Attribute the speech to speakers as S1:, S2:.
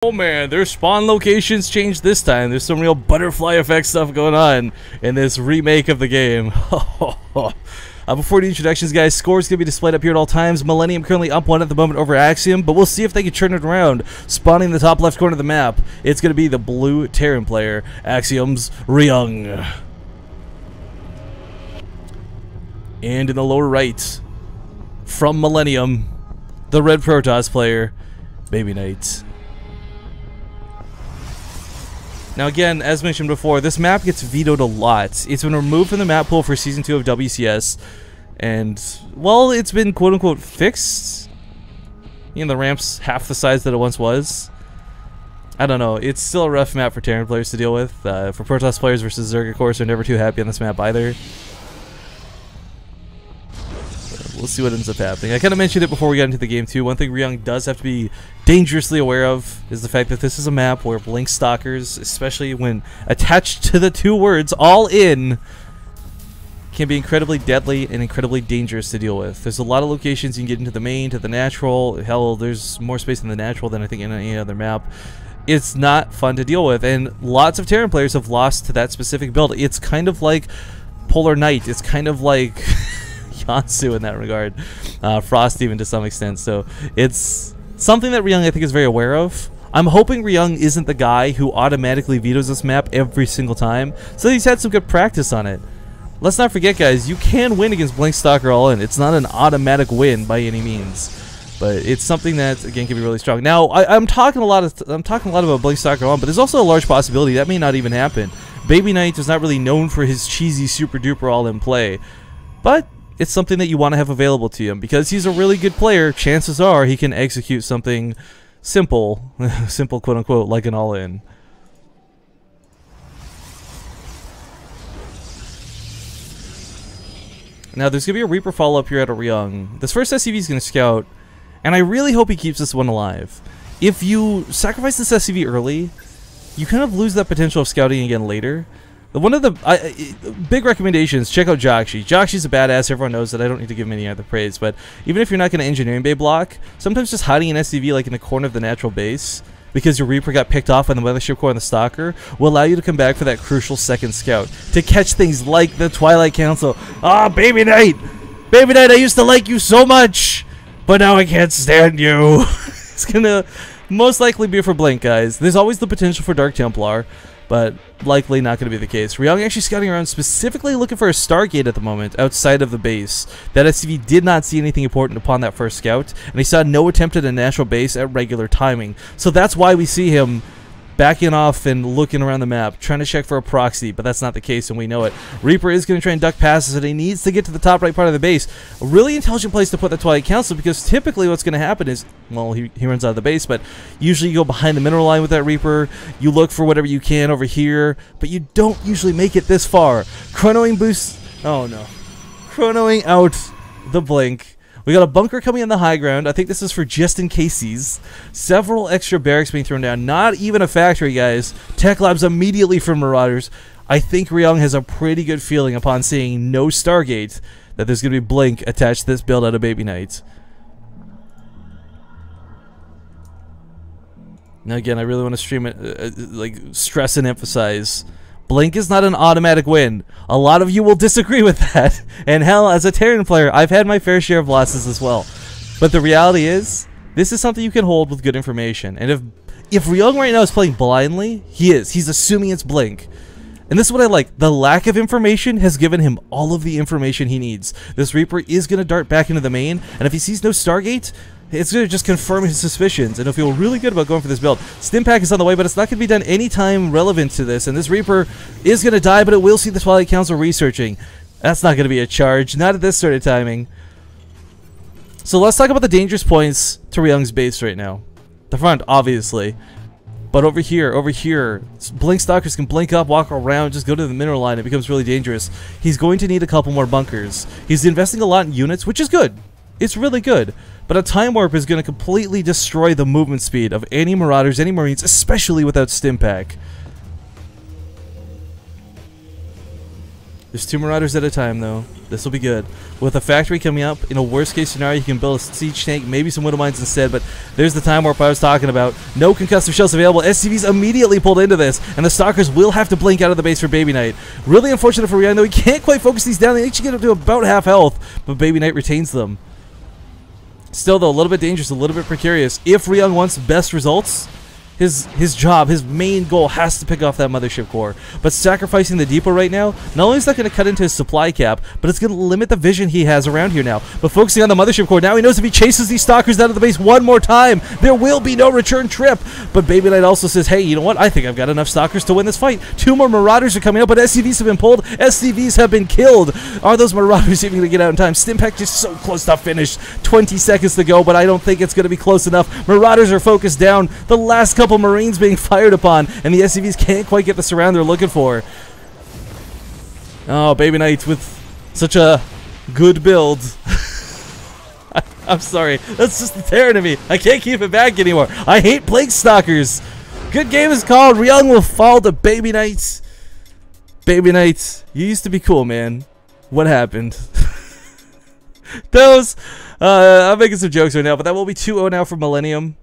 S1: Oh man, their spawn locations changed this time. There's some real butterfly effect stuff going on in this remake of the game. Before the introductions, guys, scores going to be displayed up here at all times. Millenium currently up 1 at the moment over Axiom, but we'll see if they can turn it around. Spawning in the top left corner of the map, it's going to be the blue Terran player, Axiom's Ryung. And in the lower right, from Millenium, the red Protoss player, Babyknight. Now again, as mentioned before, this map gets vetoed a lot. It's been removed from the map pool for Season 2 of WCS, and, well, it's been quote-unquote fixed. You know, the ramp's half the size that it once was. I don't know, it's still a rough map for Terran players to deal with. For Protoss players versus Zerg, of course, are never too happy on this map either. We'll see what ends up happening. I kind of mentioned it before we got into the game too. One thing Ryung does have to be dangerously aware of is the fact that this is a map where blink stalkers, especially when attached to the two words all in, can be incredibly deadly and incredibly dangerous to deal with. There's a lot of locations you can get into the main, to the natural. Hell, there's more space in the natural than I think in any other map. It's not fun to deal with, and lots of Terran players have lost to that specific build. It's kind of like Polar Knight. It's kind of like Yansu in that regard, Frost even to some extent. So it's something that Ryung I think is very aware of. I'm hoping Ryung isn't the guy who automatically vetoes this map every single time, so he's had some good practice on it. Let's not forget, guys, you can win against Blink Stalker all in. It's not an automatic win by any means, but it's something that again can be really strong. Now I'm talking a lot about Blink Stalker all in, but there's also a large possibility that may not even happen. Babyknight is not really known for his cheesy super duper all in play, but it's something that you want to have available to him because he's a really good player. Chances are he can execute something simple, simple quote unquote, like an all-in. Now there's going to be a Reaper follow-up here at a Ryung. This first SCV is going to scout, and I really hope he keeps this one alive. If you sacrifice this SCV early, you kind of lose that potential of scouting again later. One of the big recommendations, check out Joxy. Joxy's a badass, everyone knows that, I don't need to give him any other praise, but even if you're not going to engineering bay block, sometimes just hiding an SCV like in the corner of the natural base, because your Reaper got picked off on the Mothership Core and the Stalker, will allow you to come back for that crucial second scout, to catch things like the Twilight Council. Ah, Babyknight! Babyknight, I used to like you so much, but now I can't stand you. It's going to most likely be for Blink, guys. There's always the potential for Dark Templar, but likely not going to be the case. Ryung actually scouting around specifically looking for a Stargate at the moment outside of the base. That SCV did not see anything important upon that first scout, and he saw no attempt at a natural base at regular timing. So that's why we see him backing off and looking around the map, trying to check for a proxy, but that's not the case, and we know it. Reaper is going to try and duck passes, and he needs to get to the top right part of the base. A really intelligent place to put the Twilight Council, because typically what's going to happen is, well, he runs out of the base, but usually you go behind the mineral line with that Reaper, you look for whatever you can over here, but you don't usually make it this far. Chronoing boost, oh no. Chronoing out the Blink. We got a bunker coming on the high ground. I think this is for just in cases. Several extra barracks being thrown down. Not even a factory, guys. Tech labs immediately for Marauders. I think Ryung has a pretty good feeling upon seeing no Stargate that there's going to be Blink attached to this build out of Babyknight. Now again, I really want to stream it, like stress and emphasize, Blink is not an automatic win. A lot of you will disagree with that. And hell, as a Terran player, I've had my fair share of losses as well. But the reality is, this is something you can hold with good information. And if Ryung right now is playing blindly, he is. He's assuming it's Blink. And this is what I like. The lack of information has given him all of the information he needs. This Reaper is going to dart back into the main, and if he sees no Stargate, it's going to just confirm his suspicions, and he'll feel really good about going for this build. Stimpak is on the way, but it's not going to be done anytime relevant to this, and this Reaper is going to die, but it will see the Twilight Council researching. That's not going to be a charge, not at this sort of timing. So let's talk about the dangerous points to Ryung's base right now. The front, obviously. But over here, Blink Stalkers can blink up, walk around, just go to the mineral line. It becomes really dangerous. He's going to need a couple more bunkers. He's investing a lot in units, which is good. It's really good. But a Time Warp is going to completely destroy the movement speed of any Marauders, any Marines, especially without Stimpak. There's 2 Marauders at a time, though. This will be good. With a factory coming up, in a worst-case scenario, you can build a siege tank, maybe some widow mines instead, but there's the time warp I was talking about. No concussive shells available. SCVs immediately pulled into this, and the Stalkers will have to blink out of the base for Babyknight. Really unfortunate for Ryung, though. He can't quite focus these down. They actually get up to about half health, but Babyknight retains them. Still, though, a little bit dangerous, a little bit precarious. If Ryung wants best results, his job, his main goal has to pick off that mothership core. But sacrificing the depot right now, not only is that going to cut into his supply cap, but it's going to limit the vision he has around here now. But focusing on the mothership core, now he knows if he chases these Stalkers out of the base one more time, there will be no return trip. But Babyknight also says, hey, you know what? I think I've got enough Stalkers to win this fight. 2 more Marauders are coming up, but SCVs have been pulled. SCVs have been killed. Are those Marauders even going to get out in time? Stimpack just so close to finish. 20 seconds to go, but I don't think it's going to be close enough. Marauders are focused down. The last couple Marines being fired upon, and the SCVs can't quite get the surround they're looking for. Oh, Babyknight with such a good build. I'm sorry. That's just tearing to me. I can't keep it back anymore. I hate Plague Stalkers. Good game is called. Ryung will fall to Babyknight. Babyknight, you used to be cool, man. What happened? Those, I'm making some jokes right now, but that will be 2-0 now for Millenium.